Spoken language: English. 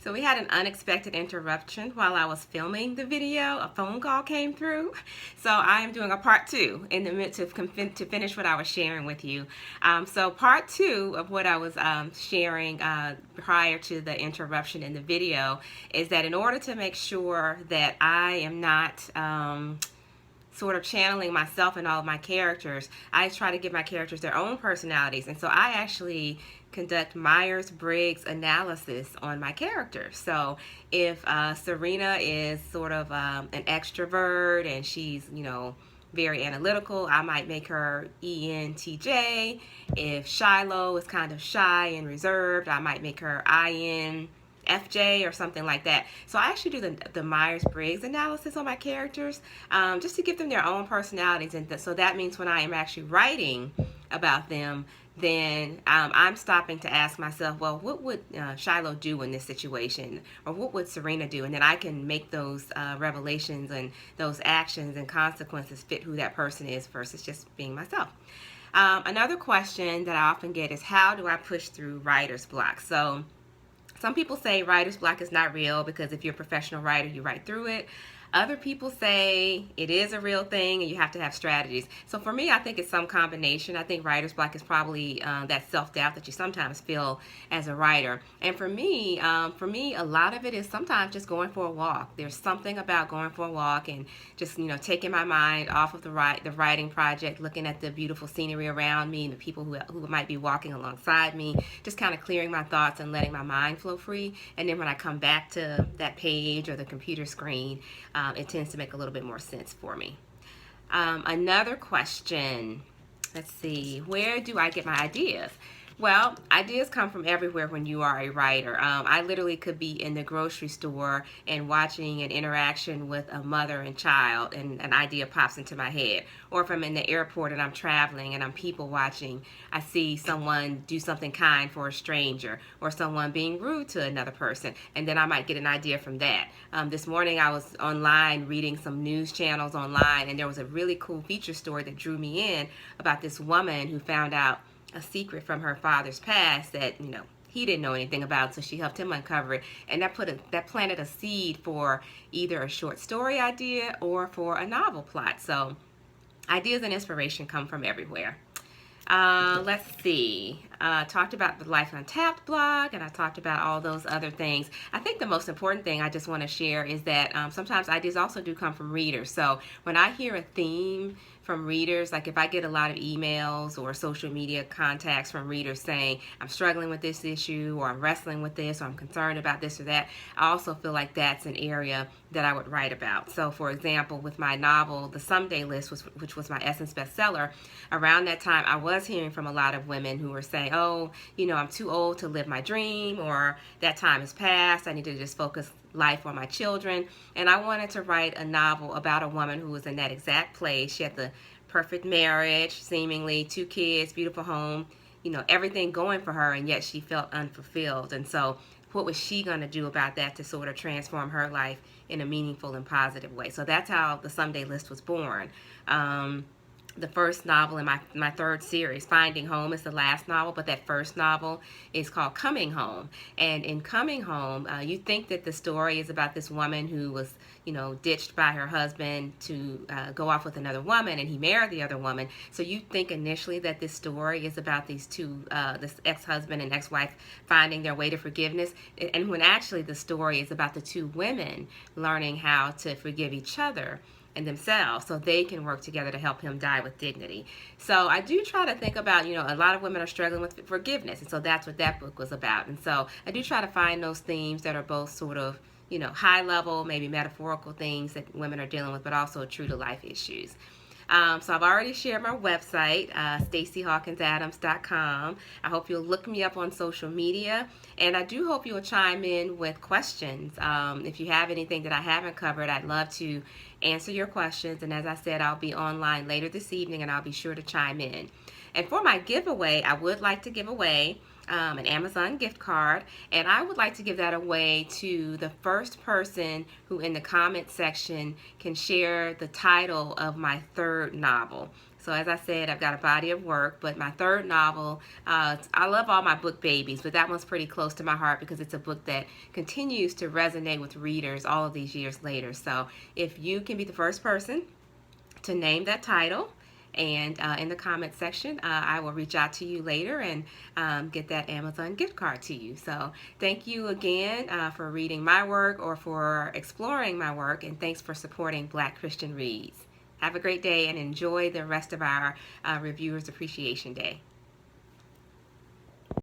So we had an unexpected interruption while I was filming the video. A phone call came through. So I am doing a part two in the midst of to finish what I was sharing with you. So part two of what I was sharing prior to the interruption in the video is that in order to make sure that I am not sort of channeling myself and all of my characters, I try to give my characters their own personalities. And so I actually conduct Myers-Briggs analysis on my characters. So if Serena is sort of an extrovert and she's, very analytical, I might make her ENTJ. If Shiloh is kind of shy and reserved, I might make her INFJ or something like that. So I actually do the Myers-Briggs analysis on my characters just to give them their own personalities. And so that means when I am actually writing about them, then I'm stopping to ask myself, well, what would Shiloh do in this situation? Or what would Serena do? And then I can make those revelations and those actions and consequences fit who that person is versus just being myself. Another question that I often get is, how do I push through writer's block? So some people say writer's block is not real because if you're a professional writer, you write through it. Other people say it is a real thing and you have to have strategies. So for me, I think it's some combination. I think writer's block is probably that self-doubt that you sometimes feel as a writer. And for me, a lot of it is sometimes just going for a walk. There's something about going for a walk and just, taking my mind off of the writing project, looking at the beautiful scenery around me and the people who might be walking alongside me, just kind of clearing my thoughts and letting my mind flow free. And then when I come back to that page or the computer screen, it tends to make a little bit more sense for me. Another question, let's see, where do I get my ideas? Well, ideas come from everywhere when you are a writer. I literally could be in the grocery store and watching an interaction with a mother and child and an idea pops into my head. Or if I'm in the airport and I'm traveling and I'm people watching, I see someone do something kind for a stranger or someone being rude to another person, and then I might get an idea from that. This morning I was online reading some news channels online, and there was a really cool feature story that drew me in about this woman who found out a secret from her father's past that he didn't know anything about, so she helped him uncover it, and that planted a seed for either a short story idea or for a novel plot. So ideas and inspiration come from everywhere. Let's see. Talked about the Life Untapped blog, and I talked about all those other things. I think the most important thing I just want to share is that sometimes ideas also do come from readers. So when I hear a theme from readers, like if I get a lot of emails or social media contacts from readers saying, I'm struggling with this issue, or I'm wrestling with this, or I'm concerned about this or that, I also feel like that's an area that I would write about. So for example, with my novel, The Someday List, which was my Essence bestseller, around that time I was hearing from a lot of women who were saying, oh, I'm too old to live my dream, or that time has passed, I need to just focus life on my children. And I wanted to write a novel about a woman who was in that exact place. She had the perfect marriage, seemingly 2 kids, beautiful home, everything going for her, and yet she felt unfulfilled. And so what was she going to do about that to sort of transform her life in a meaningful and positive way? So that's how the Someday List was born. The first novel in my third series, Finding Home, is the last novel, but that first novel is called Coming Home. And in Coming Home, you think that the story is about this woman who was, ditched by her husband to go off with another woman, and he married the other woman. So you think initially that this story is about these two, this ex-husband and ex-wife finding their way to forgiveness, and when actually the story is about the two women learning how to forgive each other and themselves so they can work together to help him die with dignity. So I do try to think about, a lot of women are struggling with forgiveness, and so that's what that book was about. And so I do try to find those themes that are both sort of, high level, maybe metaphorical things that women are dealing with, but also true to life issues. So I've already shared my website, StaceyHawkinsAdams.com. I hope you'll look me up on social media, and I do hope you'll chime in with questions. If you have anything that I haven't covered, I'd love to answer your questions, and as I said, I'll be online later this evening, and I'll be sure to chime in. And for my giveaway, I would like to give away an Amazon gift card, and I would like to give that away to the first person who in the comment section can share the title of my third novel. So So as I said, I've got a body of work, but my third novel, I love all my book babies, but that one's pretty close to my heart because it's a book that continues to resonate with readers all of these years later. So if you can be the first person to name that title, and in the comment section, I will reach out to you later and get that Amazon gift card to you. So thank you again for reading my work or for exploring my work, and thanks for supporting Black Christian Reads. Have a great day and enjoy the rest of our Reviewers Appreciation Day.